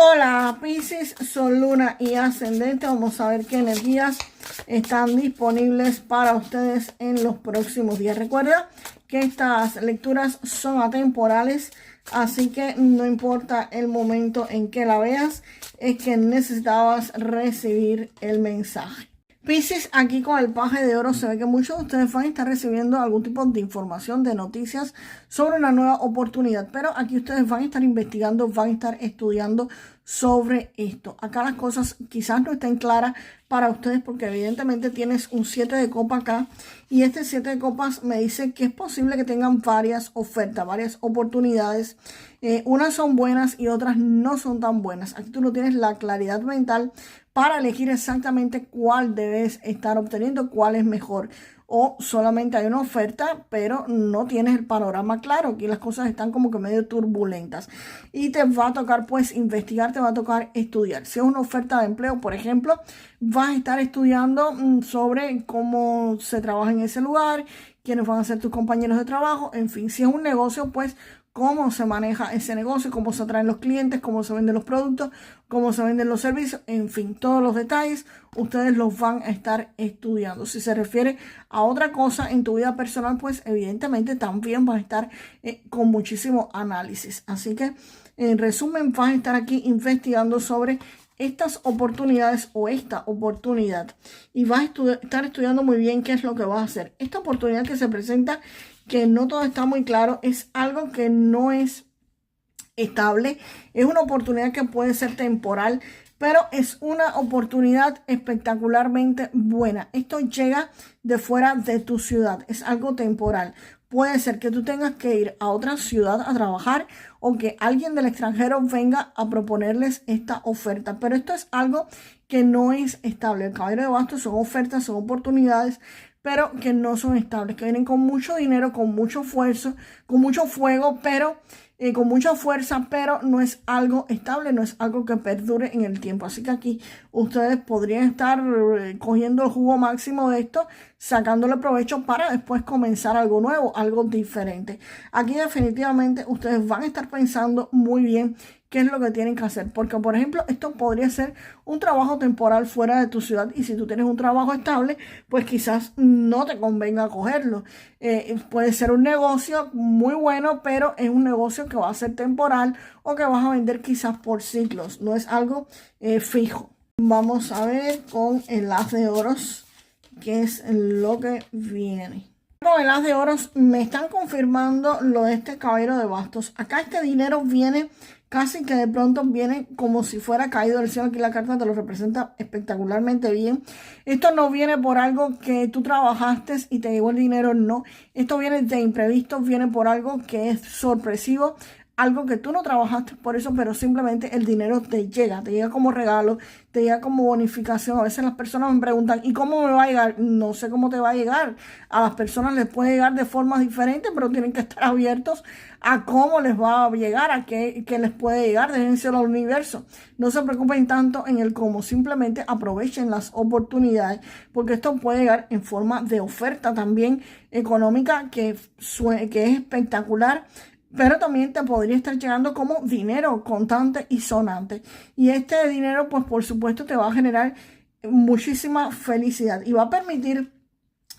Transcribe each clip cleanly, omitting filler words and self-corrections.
Hola Piscis, Sol, Luna y Ascendente. Vamos a ver qué energías están disponibles para ustedes en los próximos días. Recuerda que estas lecturas son atemporales, así que no importa el momento en que la veas, es que necesitabas recibir el mensaje. Piscis, aquí con el paje de oro se ve que muchos de ustedes van a estar recibiendo algún tipo de información, de noticias sobre una nueva oportunidad, pero aquí ustedes van a estar investigando, van a estar estudiando sobre esto. Acá las cosas quizás no estén claras para ustedes porque evidentemente tienes un 7 de copas acá y este 7 de copas me dice que es posible que tengan varias ofertas, varias oportunidades. Unas son buenas y otras no son tan buenas. Aquí tú no tienes la claridad mental para elegir exactamente cuál debes estar obteniendo, cuál es mejor. O solamente hay una oferta, pero no tienes el panorama claro. Aquí las cosas están como que medio turbulentas. Y te va a tocar pues investigar, te va a tocar estudiar. Si es una oferta de empleo, por ejemplo, vas a estar estudiando sobre cómo se trabaja en ese lugar, quiénes van a ser tus compañeros de trabajo. En fin, si es un negocio, pues cómo se maneja ese negocio, cómo se atraen los clientes, cómo se venden los productos, cómo se venden los servicios, en fin, todos los detalles ustedes los van a estar estudiando. Si se refiere a otra cosa en tu vida personal, pues evidentemente también vas a estar con muchísimo análisis. Así que, en resumen, vas a estar aquí investigando sobre estas oportunidades o esta oportunidad y vas a estar estudiando muy bien qué es lo que vas a hacer. Esta oportunidad que se presenta, que no todo está muy claro, es algo que no es estable, es una oportunidad que puede ser temporal, pero es una oportunidad espectacularmente buena. Esto llega de fuera de tu ciudad, es algo temporal. Puede ser que tú tengas que ir a otra ciudad a trabajar o que alguien del extranjero venga a proponerles esta oferta, pero esto es algo que no es estable. El caballero de bastos son ofertas, son oportunidades, pero que no son estables, que vienen con mucho dinero, con mucho esfuerzo, con mucho fuego, pero con mucha fuerza, pero no es algo estable, no es algo que perdure en el tiempo. Así que aquí ustedes podrían estar cogiendo el jugo máximo de esto, sacándole provecho para después comenzar algo nuevo, algo diferente. Aquí definitivamente ustedes van a estar pensando muy bien qué es lo que tienen que hacer. Porque, por ejemplo, esto podría ser un trabajo temporal fuera de tu ciudad y si tú tienes un trabajo estable, pues quizás no te convenga cogerlo. Puede ser un negocio muy bueno, pero es un negocio que va a ser temporal o que vas a vender quizás por ciclos. No es algo fijo. Vamos a ver con el as de oros, qué es lo que viene. Con el as de oros me están confirmando lo de este caballero de bastos. Acá este dinero viene casi que de pronto, viene como si fuera caído del cielo. Aquí la carta te lo representa espectacularmente bien. Esto no viene por algo que tú trabajaste y te llegó el dinero, no. Esto viene de imprevisto, viene por algo que es sorpresivo, algo que tú no trabajaste por eso, pero simplemente el dinero te llega como regalo, te llega como bonificación. A veces las personas me preguntan, ¿y cómo me va a llegar? No sé cómo te va a llegar. A las personas les puede llegar de formas diferentes, pero tienen que estar abiertos a cómo les va a llegar, a qué les puede llegar. Déjenselo al universo. No se preocupen tanto en el cómo, simplemente aprovechen las oportunidades, porque esto puede llegar en forma de oferta también económica que es espectacular. Pero también te podría estar llegando como dinero contante y sonante. Y este dinero, pues por supuesto, te va a generar muchísima felicidad. Y va a permitir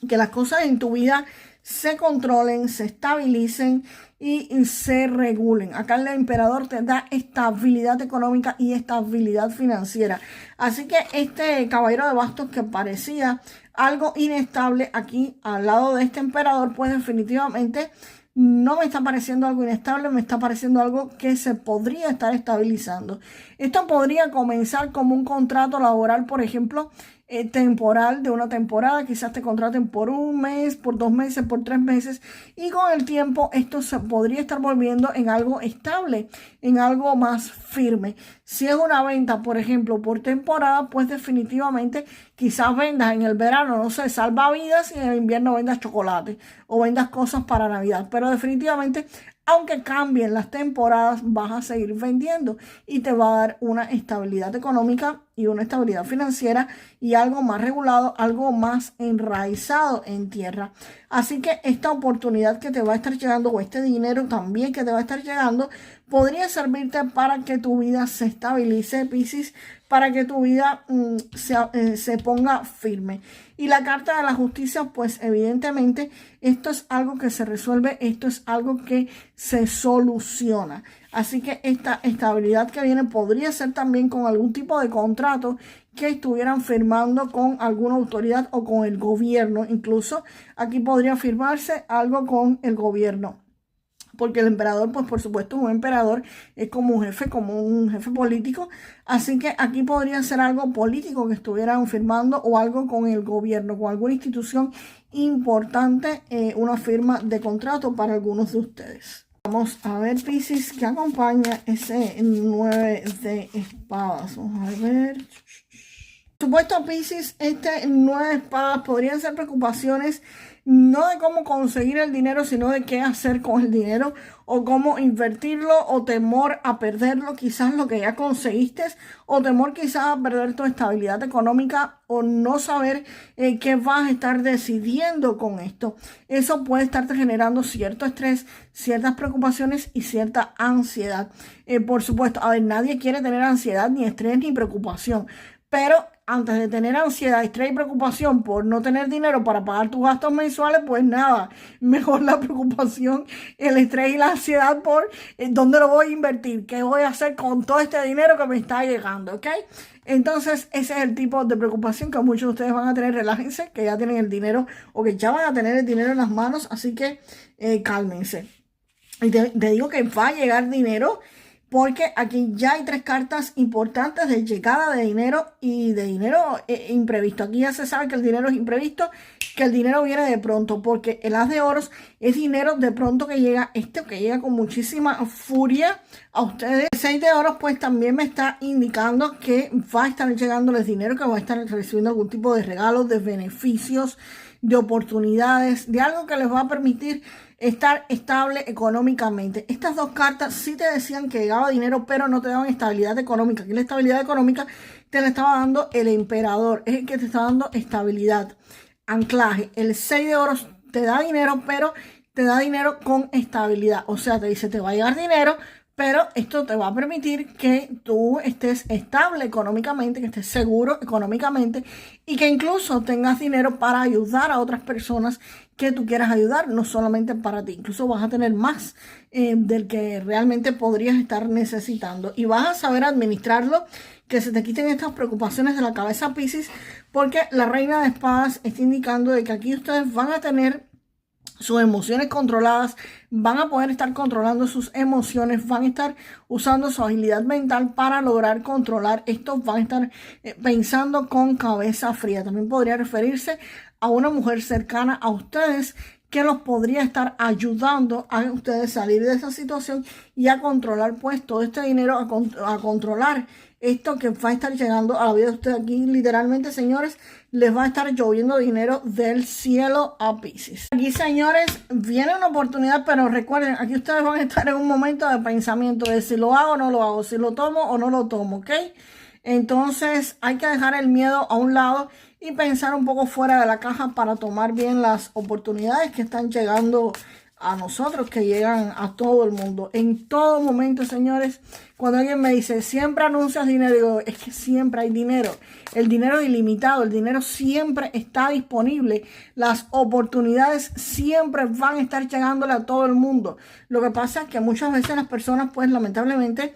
que las cosas en tu vida se controlen, se estabilicen y se regulen. Acá el emperador te da estabilidad económica y estabilidad financiera. Así que este caballero de bastos que parecía algo inestable aquí al lado de este emperador, pues definitivamente no me está pareciendo algo inestable, me está pareciendo algo que se podría estar estabilizando. Esto podría comenzar como un contrato laboral, por ejemplo, temporal, de una temporada. Quizás te contraten por un mes, por 2 meses, por 3 meses. Y con el tiempo esto se podría estar volviendo en algo estable, en algo más firme. Si es una venta, por ejemplo, por temporada, pues definitivamente quizás vendas en el verano, no sé, salvavidas y en el invierno vendas chocolate o vendas cosas para Navidad. Pero definitivamente, aunque cambien las temporadas, vas a seguir vendiendo y te va a dar una estabilidad económica y una estabilidad financiera y algo más regulado, algo más enraizado en tierra. Así que esta oportunidad que te va a estar llegando o este dinero también que te va a estar llegando, podría servirte para que tu vida se estabilice, Piscis, para que tu vida se ponga firme. Y la carta de la justicia, pues evidentemente esto es algo que se resuelve, esto es algo que se soluciona. Así que esta estabilidad que viene podría ser también con algún tipo de contrato que estuvieran firmando con alguna autoridad o con el gobierno. Incluso aquí podría firmarse algo con el gobierno. Porque el emperador, pues por supuesto, un emperador es como un jefe político. Así que aquí podría ser algo político que estuvieran firmando o algo con el gobierno, con alguna institución importante, una firma de contrato para algunos de ustedes. Vamos a ver, Piscis, que acompaña ese 9 de espadas. Vamos a ver. Por supuesto, Piscis, este 9 de espadas podrían ser preocupaciones no de cómo conseguir el dinero, sino de qué hacer con el dinero o cómo invertirlo, o temor a perderlo, quizás lo que ya conseguiste, o temor quizás a perder tu estabilidad económica, o no saber qué vas a estar decidiendo con esto. Eso puede estarte generando cierto estrés, ciertas preocupaciones y cierta ansiedad. Por supuesto, a ver, nadie quiere tener ansiedad, ni estrés, ni preocupación. Pero antes de tener ansiedad, estrés y preocupación por no tener dinero para pagar tus gastos mensuales, pues nada, mejor la preocupación, el estrés y la ansiedad por dónde lo voy a invertir, qué voy a hacer con todo este dinero que me está llegando, ¿ok? Entonces, ese es el tipo de preocupación que muchos de ustedes van a tener. Relájense, que ya tienen el dinero o que ya van a tener el dinero en las manos, así que cálmense. Y te digo que va a llegar dinero, porque aquí ya hay 3 cartas importantes de llegada de dinero y de dinero imprevisto. Aquí ya se sabe que el dinero es imprevisto, que el dinero viene de pronto, porque el as de oros es dinero de pronto que llega, que llega con muchísima furia a ustedes. El 6 de oros pues también me está indicando que va a estar llegándoles dinero, que va a estar recibiendo algún tipo de regalos, de beneficios, de oportunidades, de algo que les va a permitir estar estable económicamente. Estas 2 cartas sí te decían que llegaba dinero, pero no te daban estabilidad económica. Aquí la estabilidad económica te la estaba dando el emperador, es el que te está dando estabilidad, anclaje. El 6 de oros te da dinero, pero te da dinero con estabilidad. O sea, te dice, te va a llegar dinero, pero esto te va a permitir que tú estés estable económicamente, que estés seguro económicamente y que incluso tengas dinero para ayudar a otras personas que tú quieras ayudar, no solamente para ti. Incluso vas a tener más del que realmente podrías estar necesitando y vas a saber administrarlo, que se te quiten estas preocupaciones de la cabeza, Piscis, porque la reina de espadas está indicando de que aquí ustedes van a tener sus emociones controladas, van a poder estar controlando sus emociones, van a estar usando su agilidad mental para lograr controlar esto, van a estar pensando con cabeza fría. También podría referirse a una mujer cercana a ustedes que los podría estar ayudando a ustedes salir de esa situación y a controlar pues todo este dinero, a controlar esto que va a estar llegando a la vida de ustedes. Aquí literalmente, señores, les va a estar lloviendo dinero del cielo a Piscis. Aquí, señores, viene una oportunidad, pero recuerden, aquí ustedes van a estar en un momento de pensamiento de si lo hago o no lo hago, si lo tomo o no lo tomo, ¿ok? Entonces hay que dejar el miedo a un lado y pensar un poco fuera de la caja para tomar bien las oportunidades que están llegando a nosotros, que llegan a todo el mundo. En todo momento, señores, cuando alguien me dice, siempre anuncias dinero, digo, es que siempre hay dinero. El dinero es ilimitado, el dinero siempre está disponible. Las oportunidades siempre van a estar llegándole a todo el mundo. Lo que pasa es que muchas veces las personas, pues lamentablemente,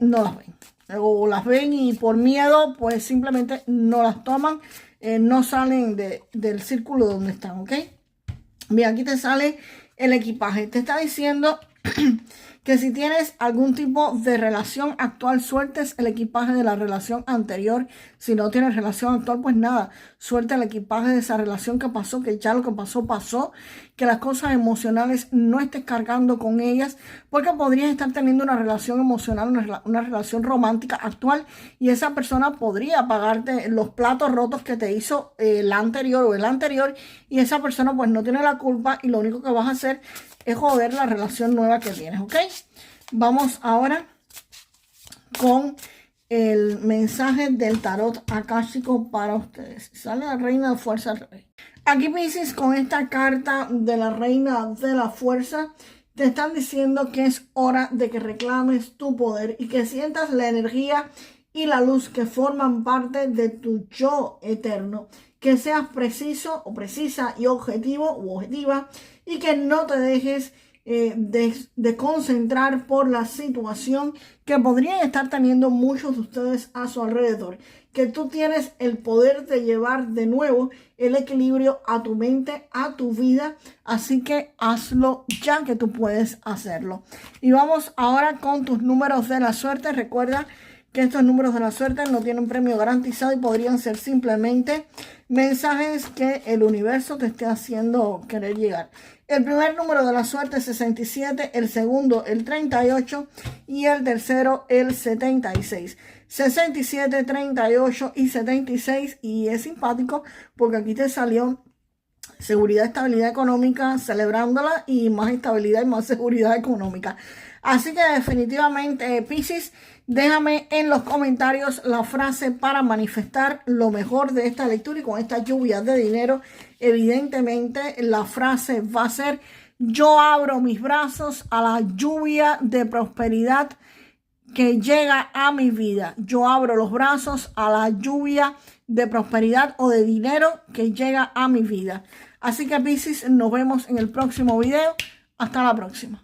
no las ven. O las ven y por miedo, pues simplemente no las toman, no salen del círculo donde están, ¿ok? Bien, aquí te sale el equipaje. Te está diciendo que si tienes algún tipo de relación actual, sueltes el equipaje de la relación anterior. Si no tienes relación actual, pues nada, suelta el equipaje de esa relación que pasó, que ya lo que pasó, pasó. Que las cosas emocionales no estés cargando con ellas, porque podrías estar teniendo una relación emocional, una relación romántica actual, y esa persona podría pagarte los platos rotos que te hizo la anterior o el anterior, y esa persona pues no tiene la culpa, y lo único que vas a hacer es joder la relación nueva que tienes, ¿ok? Vamos ahora con el mensaje del tarot akáshico para ustedes. Sale la reina de fuerza al revés. Aquí, Piscis, con esta carta de la reina de la fuerza, te están diciendo que es hora de que reclames tu poder y que sientas la energía y la luz que forman parte de tu yo eterno. Que seas preciso o precisa y objetivo u objetiva y que no te dejes de concentrar por la situación que podrían estar teniendo muchos de ustedes a su alrededor. Que tú tienes el poder de llevar de nuevo el equilibrio a tu mente, a tu vida. Así que hazlo ya, que tú puedes hacerlo. Y vamos ahora con tus números de la suerte. Recuerda que estos números de la suerte no tienen premio garantizado y podrían ser simplemente mensajes que el universo te esté haciendo querer llegar. El primer número de la suerte es 67, el segundo el 38 y el tercero el 76. 67, 38 y 76, y es simpático porque aquí te salió seguridad, estabilidad económica, celebrándola, y más estabilidad y más seguridad económica. Así que definitivamente, Piscis, déjame en los comentarios la frase para manifestar lo mejor de esta lectura, y con esta lluvia de dinero, evidentemente la frase va a ser: yo abro mis brazos a la lluvia de prosperidad que llega a mi vida. Yo abro los brazos a la lluvia de prosperidad o de dinero que llega a mi vida. Así que, Piscis, nos vemos en el próximo video. Hasta la próxima.